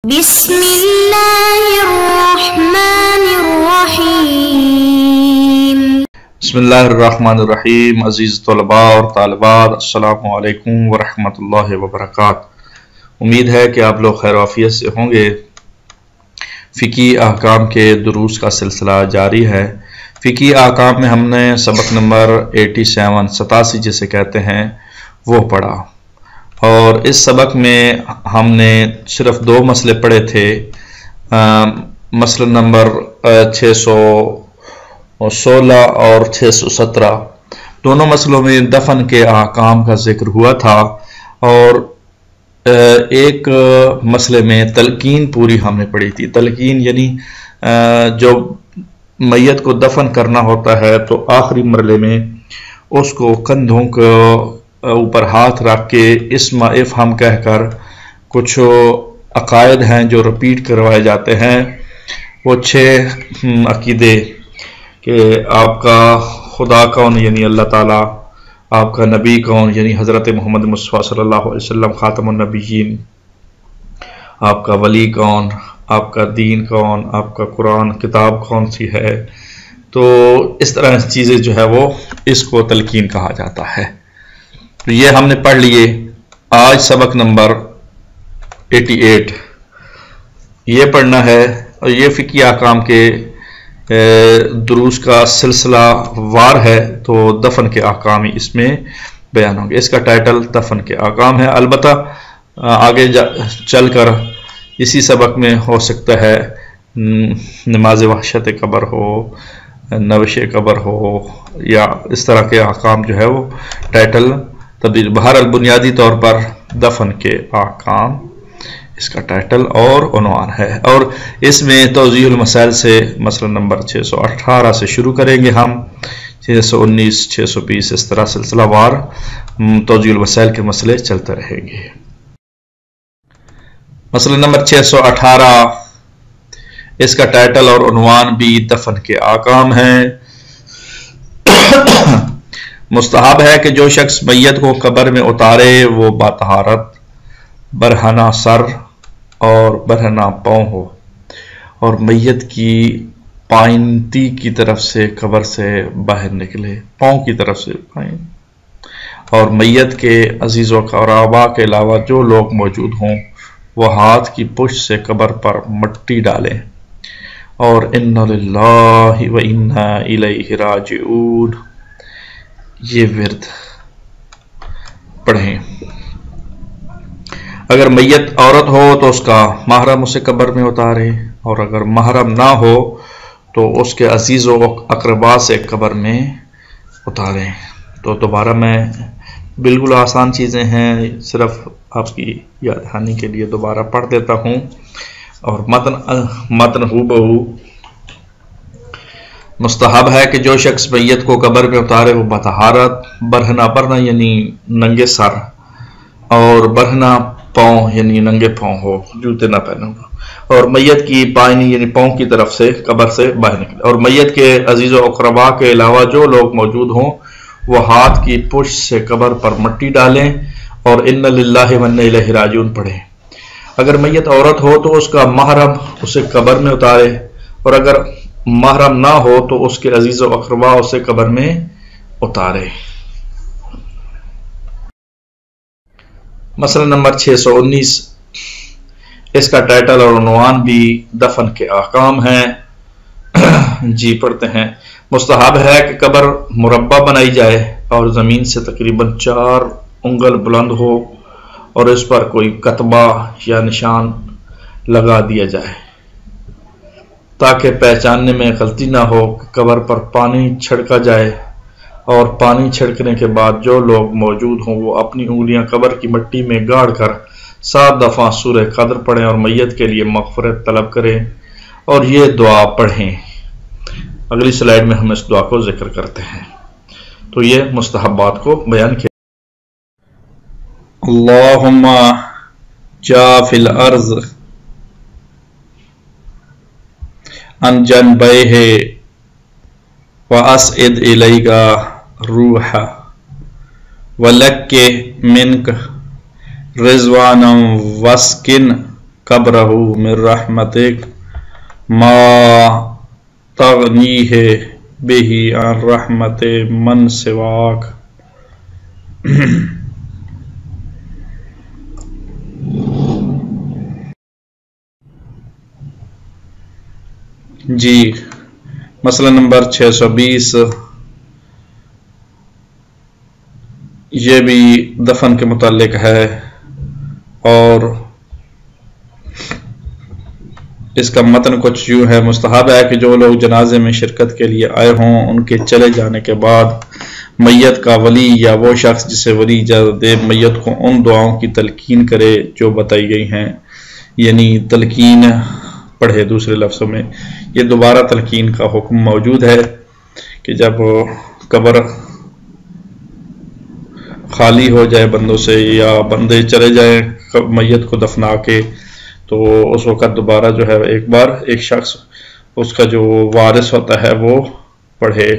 بسم اللہ الرحمن الرحیم۔ بسم اللہ الرحمن الرحیم۔ عزیز طلباء اور طالبات، السلام علیکم ورحمۃ اللہ وبرکاتہ۔ امید ہے کہ آپ لوگ خیر و عافیت سے ہوں گے۔ فقہی احکام کے دروس کا سلسلہ جاری ہے۔ فقہی احکام میں ہم نے سبق نمبر 87 جسے کہتے ہیں وہ پڑھا، اور اس سبق میں ہم نے صرف 2 مسئلے پڑھے تھے۔ مسئلہ نمبر 616 اور 617، دونوں مسئلوں میں دفن کے احکام کا ذکر ہوا تھا، اور ایک مسئلے میں تلقین پوری ہم نے پڑھی تھی۔ تلقین یعنی جو میت کو دفن کرنا ہوتا ہے تو آخری مرحلے میں اس کو کندھوں کو اوپر ہاتھ رکھ کے اسم افہم کہہ کر کچھ عقائد ہیں جو رپیٹ کروائے جاتے ہیں۔ وہ 6 عقیدے کہ آپ کا خدا کون یعنی اللہ تعالیٰ، آپ کا نبی کون یعنی حضرت محمد مصطفیٰ صلی اللہ علیہ وسلم خاتم النبیین، آپ کا ولی کون، آپ کا دین کون، آپ کا قرآن کتاب کون سی ہے۔ تو اس طرح چیزیں جو ہے وہ اس کو تلقین کہا جاتا ہے۔ تو یہ ہم نے پڑھ لیے۔ آج سبق نمبر 88 یہ پڑھنا ہے، اور یہ فقہی احکام کے دروس کا سلسلہ وار ہے، تو دفن کے احکام ہی اس میں بیان ہوں گے۔ اس کا ٹائٹل دفن کے احکام ہے۔ البتہ آگے چل کر اسی سبق میں ہو سکتا ہے نماز وحشت قبر ہو، نوش قبر ہو، یا اس طرح کے احکام جو ہے وہ ٹائٹل تبدیل۔ بہرحال بنیادی طور پر دفن کے احکام اس کا ٹائٹل اور عنوان ہے، اور اس میں توضیح المسائل سے مسئلہ نمبر 618 سے شروع کریں گے ہم، 619 620 اس طرح سلسلہ وار توضیح المسائل کے مسئلے چلتے رہیں گے۔ مسئلہ نمبر 618 اس کا ٹائٹل اور عنوان بھی دفن کے احکام ہیں۔ مستحب ہے کہ جو شخص میت کو قبر میں اتارے وہ باطہارت، برہنہ سر اور برہنہ پاؤں ہو، اور میت کی پائنتی کی طرف سے قبر سے باہر نکلے، پاؤں کی طرف سے پائیں، اور میت کے عزیز و اقربا کے علاوہ جو لوگ موجود ہوں وہ ہاتھ کی پشت سے قبر پر مٹی ڈالیں، اور انا للہ و انا الیہ راجعون یہ ورد پڑھیں۔ اگر میت عورت ہو تو اس کا محرم اسے قبر میں اتارے، اور اگر محرم نہ ہو تو اس کے عزیز و اقربا سے قبر میں اتاریں۔ تو دوبارہ میں بالکل آسان چیزیں ہیں، صرف آپ کی یاد دہانی کے لیے دوبارہ پڑھ دیتا ہوں، اور متن ہو بہو۔ مستحب ہے کہ جو شخص میت کو قبر میں اتارے وہ بطہارت، برہنہ یعنی ننگے سر، اور برہنہ پاؤں یعنی ننگے پاؤں ہو، جوتے نہ پہنے ہو، اور میت کی پائنی یعنی پاؤں کی طرف سے قبر سے باہر نکلے، اور میت کے عزیز و اقربا کے علاوہ جو لوگ موجود ہوں وہ ہاتھ کی پشت سے قبر پر مٹی ڈالیں، اور انا للہ و انا الیہ راجعون پڑھیں۔ اگر میت عورت ہو تو اس کا محرم اسے قبر میں اتارے، اور اگر محرم نہ ہو تو اس کے عزیز و اقربا اسے قبر میں اتارے۔ مسئلہ نمبر 619 اس کا ٹائٹل اور عنوان بھی دفن کے احکام ہیں۔ جی پڑھتے ہیں۔ مستحب ہے کہ قبر مربع بنائی جائے اور زمین سے تقریباً 4 انگل بلند ہو، اور اس پر کوئی کتبہ یا نشان لگا دیا جائے تاکہ پہچاننے میں غلطی نہ ہو۔ قبر پر پانی چھڑکا جائے، اور پانی چھڑکنے کے بعد جو لوگ موجود ہوں وہ اپنی انگلیاں قبر کی مٹی میں گاڑ کر 7 دفعہ سورہ قدر پڑھیں، اور میت کے لیے مغفرت طلب کریں، اور یہ دعا پڑھیں۔ اگلی سلائیڈ میں ہم اس دعا کو ذکر کرتے ہیں۔ تو یہ مستحبات کو بیان کیا۔ اللہم جا فی الارض ان جنبیہ واسعد الیک روح ولک منک رضوانا واسکن قبرہ من رحمتک ما تغنیہ بہی عن رحمت من سواک۔ جی مسئلہ نمبر 620 یہ بھی دفن کے متعلق ہے، اور اس کا متن کچھ یوں ہے: مستحب ہے کہ جو لوگ جنازے میں شرکت کے لیے آئے ہوں ان کے چلے جانے کے بعد میت کا ولی یا وہ شخص جسے ولی اجازت دے میت کو ان دعاؤں کی تلقین کرے جو بتائی گئی ہیں، یعنی تلقین پڑھے۔ دوسرے لفظوں میں یہ دوبارہ تلقین کا حکم موجود ہے کہ جب قبر خالی ہو جائے بندوں سے یا بندے چلے جائیں میت کو دفنا کے، تو اس وقت دوبارہ جو ہے ایک بار ایک شخص اس کا جو وارث ہوتا ہے وہ پڑھے۔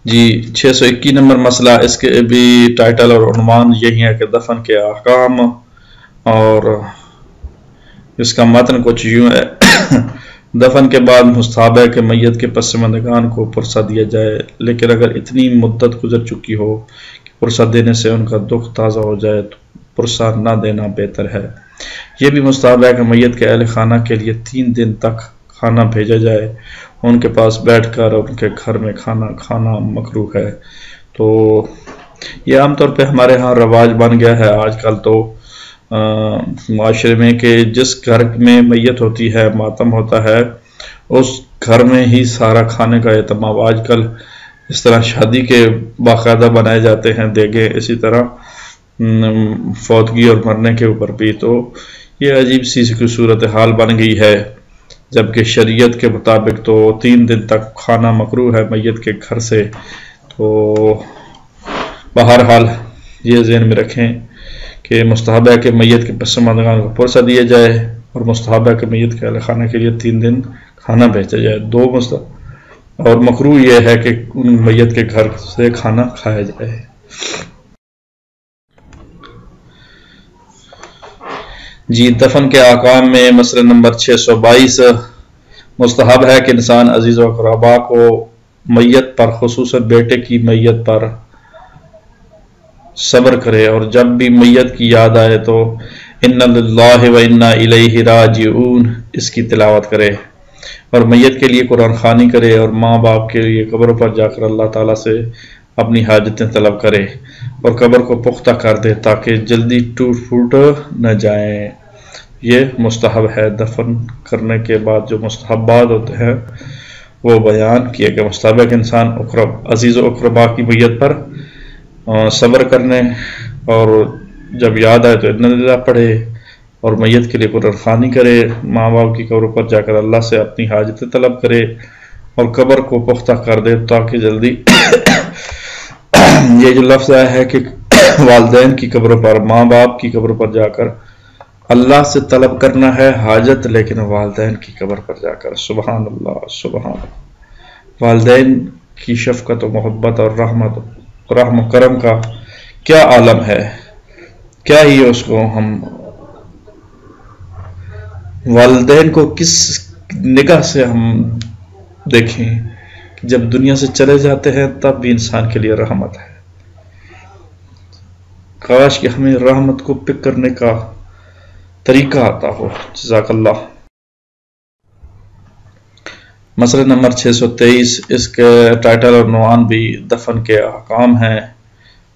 جی 621 نمبر مسئلہ، اس کے بھی ٹائٹل اور عنوان یہی ہے کہ دفن کے احکام، اور اس کا متن کچھ یوں ہے: دفن کے بعد مستحب ہے کہ میت کے پسماندگان کو پرسہ دیا جائے، لیکن اگر اتنی مدت گزر چکی ہو کہ پرسہ دینے سے ان کا دکھ تازہ ہو جائے تو پرسہ نہ دینا بہتر ہے۔ یہ بھی مستحب ہے کہ میت کے اہل خانہ کے لیے 3 دن تک کھانا بھیجا جائے، ان کے پاس بیٹھ کر اور ان کے گھر میں کھانا کھانا مکروہ ہے۔ تو یہ عام طور پہ ہمارے ہاں رواج بن گیا ہے آج کل تو معاشرے میں کہ جس گھر میں میت ہوتی ہے، ماتم ہوتا ہے، اس گھر میں ہی سارا کھانے کا اہتمام۔ آج کل اس طرح شادی کے باقاعدہ بنائے جاتے ہیں دیگے، اسی طرح فوتگی اور مرنے کے اوپر بھی۔ تو یہ عجیب سی صورتحال بن گئی ہے، جبکہ شریعت کے مطابق تو 3 دن تک کھانا مکروہ ہے میت کے گھر سے۔ تو بہرحال یہ ذہن میں رکھیں کہ مستحب ہے کہ میت کے پسماندگان کو پرسہ دیا جائے، اور مستحب ہے کہ میت کے اہل خانہ کے لیے 3 دن کھانا بھیجا جائے۔ 2 مستحب اور مکروہ یہ ہے کہ ان میت کے گھر سے کھانا کھایا جائے۔ جی دفن کے احکام میں مسئلہ نمبر 622 مستحب ہے کہ انسان عزیز و اقربا کو میت پر، خصوصاً بیٹے کی میت پر صبر کرے، اور جب بھی میت کی یاد آئے تو انا للہ و انا الیہ راجعون اس کی تلاوت کرے، اور میت کے لیے قرآن خوانی کرے، اور ماں باپ کے لیے قبر پر جا کر اللہ تعالیٰ سے اپنی حاجتیں طلب کرے، اور قبر کو پختہ کر دے تاکہ جلدی ٹوٹ پھوٹ نہ جائیں۔ یہ مستحب ہے۔ دفن کرنے کے بعد جو مستحبات ہوتے ہیں وہ بیان کیے گئے۔ مستحب ہے کہ انسان عزیز و اقربا کی میت پر صبر کرنے، اور جب یاد آئے تو انا للہ پڑھے، اور میت کے لیے قرآن خوانی کرے، ماں باپ کی قبر پر جا کر اللہ سے اپنی حاجتیں طلب کرے، اور قبر کو پختہ کر دے تاکہ جلدی یہ جو لفظ آیا ہے کہ والدین کی قبر پر، ماں باپ کی قبر پر جا کر اللہ سے طلب کرنا ہے حاجت، لیکن والدین کی قبر پر جا کر، سبحان اللہ سبحان اللہ، والدین کی شفقت و محبت اور رحم و کرم کا کیا عالم ہے، کیا ہی اس کو ہم والدین کو کس نگاہ سے ہم دیکھیں کہ جب دنیا سے چلے جاتے ہیں تب بھی انسان کے لیے رحمت ہے۔ کاش کہ ہمیں رحمت کو پک کرنے کا طریقہ آتا ہو۔ جزاک اللہ۔ مسئلہ نمبر 623 اس کے ٹائٹل اور عنوان بھی دفن کے احکام ہیں،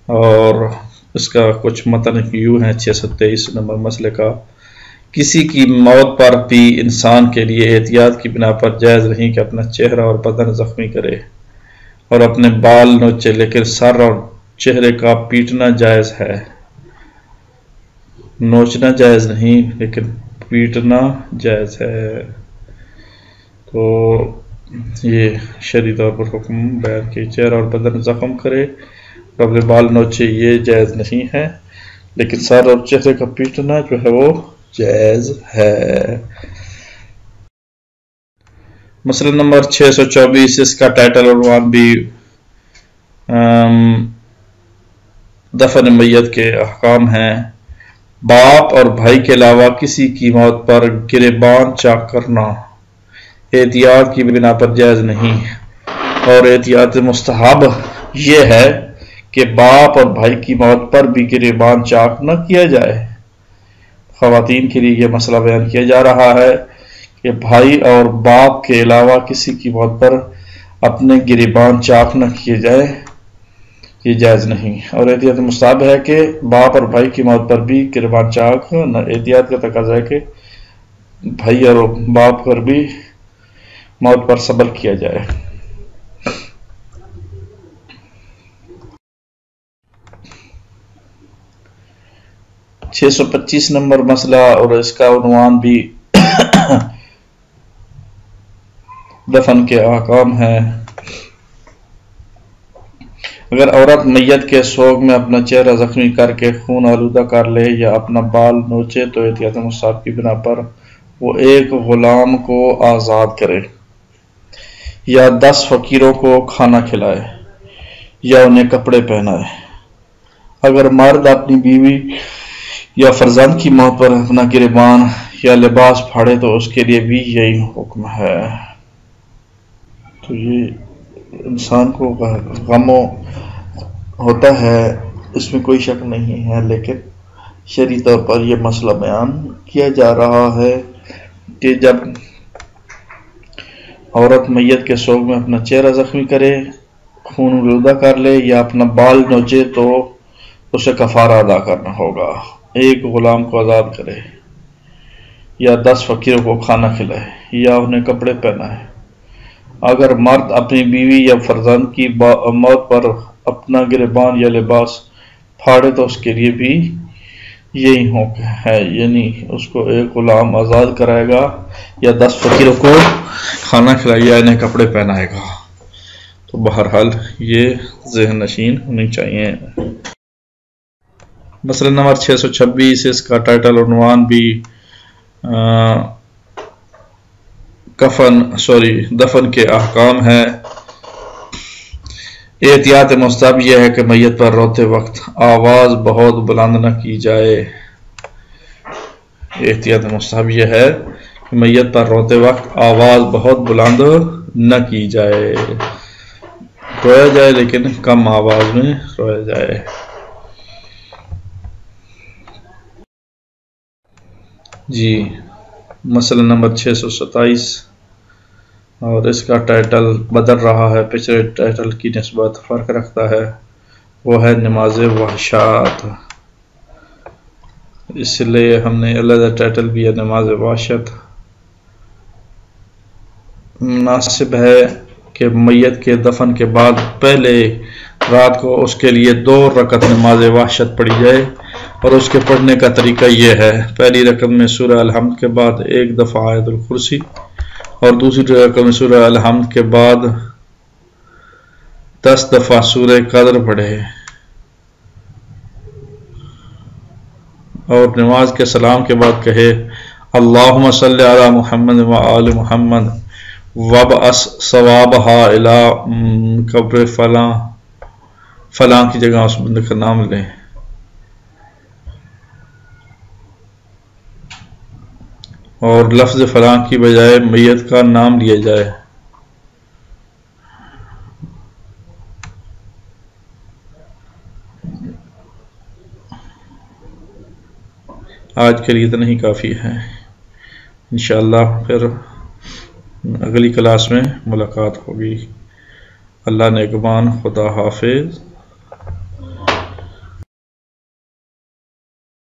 اور اس کا کچھ متن یوں ہے 623 نمبر مسئلے کا: کسی کی موت پر بھی انسان کے لیے احتیاط کی بنا پر جائز نہیں کہ اپنا چہرہ اور بدن زخمی کرے اور اپنے بال نوچے، لیکن سر اور چہرے کا پیٹنا جائز ہے۔ نوچنا جائز نہیں لیکن پیٹنا جائز ہے۔ تو یہ شدید طور پر حکم بیان کہ چہرہ اور بدن زخم کرے اور اپنے بال نوچے، یہ جائز نہیں ہے، لیکن سر اور چہرے کا پیٹنا جو ہے وہ جائز ہے۔ مسئلہ نمبر 624 اس کا ٹائٹل اور عنوان بھی دفن میت کے احکام ہیں، باپ اور بھائی کے علاوہ کسی کی موت پر گریبان چاک کرنا احتیاط کی بنا پر جائز نہیں، اور احتیاط مستحب یہ ہے کہ باپ اور بھائی کی موت پر بھی گریبان چاک نہ کیا جائے۔ خواتین کے لیے یہ مسئلہ بیان کیا جا رہا ہے کہ بھائی اور باپ کے علاوہ کسی کی موت پر اپنے گریبان چاک نہ کیے جائے، یہ جائز نہیں، اور احتیاط مستحب ہے کہ باپ اور بھائی کی موت پر بھی گریبان چاک نہ۔ احتیاط کا تقاضا ہے کہ بھائی اور باپ پر بھی موت پر صبر کیا جائے۔ 625 نمبر مسئلہ، اور اس کا عنوان بھی دفن کے احکام ہے۔ اگر عورت میت کے سوگ میں اپنا چہرہ زخمی کر کے خون آلودہ کر لے یا اپنا بال نوچے تو احتیاط مستحب کی بنا پر وہ ایک غلام کو آزاد کرے یا 10 فقیروں کو کھانا کھلائے یا انہیں کپڑے پہنائے۔ اگر مرد اپنی بیوی یا فرزند کی موت پر اپنا گریبان یا لباس پھاڑے تو اس کے لیے بھی یہی حکم ہے۔ تو یہ انسان کو غم ہوتا ہے، اس میں کوئی شک نہیں ہے، لیکن شرعی طور پر یہ مسئلہ بیان کیا جا رہا ہے کہ جب عورت میت کے سوگ میں اپنا چہرہ زخمی کرے، خون آلودہ کر لے یا اپنا بال نوچے تو اسے کفارہ ادا کرنا ہوگا، ایک غلام کو آزاد کرے یا 10 فقیروں کو کھانا کھلائے یا انہیں کپڑے پہنائے۔ اگر مرد اپنی بیوی یا فرزند کی موت پر اپنا گریبان یا لباس پھاڑے تو اس کے لیے بھی یہی حکم ہے، یعنی اس کو ایک غلام آزاد کرائے گا یا 10 فقیروں کو کھانا کھلائے یا انہیں کپڑے پہنائے گا۔ تو بہرحال یہ ذہن نشین ہونی چاہیے۔ مسئلہ نمبر 626، اس کا ٹائٹل عنوان بھی دفن کے احکام ہے۔ احتیاط مستحب یہ ہے کہ میت پر روتے وقت آواز بہت بلند نہ کی جائے۔ احتیاط مستحب یہ ہے کہ میت پر روتے وقت آواز بہت بلند نہ کی جائے، رویا جائے لیکن کم آواز میں رویا جائے۔ جی مسئلہ نمبر 627، اور اس کا ٹائٹل بدل رہا ہے، پچھلے ٹائٹل کی نسبت فرق رکھتا ہے، وہ ہے نماز وحشات۔ اس لیے ہم نے علیحدہ ٹائٹل بھی ہے نماز وحشت۔ مناسب ہے کہ میت کے دفن کے بعد پہلے رات کو اس کے لیے 2 رکعت نماز وحشت پڑھی جائے، اور اس کے پڑھنے کا طریقہ یہ ہے: پہلی رکعت میں سورہ الحمد کے بعد 1 دفعہ آیت الکرسی، اور دوسری رکعت میں سورہ الحمد کے بعد 10 دفعہ سورہ قدر پڑھے، اور نماز کے سلام کے بعد کہے: اللہم صلی علی محمد و آل محمد وابعث ثوابہا الی قبر فلاں، فلاں کی جگہ اس بندے کا نام لیں۔ اور لفظ فلاں کی بجائے میت کا نام لیا جائے۔ آج کے لیے اتنا ہی کافی ہے، انشاءاللہ پھر اگلی کلاس میں ملاقات ہوگی۔ اللہ نگہبان، خدا حافظ۔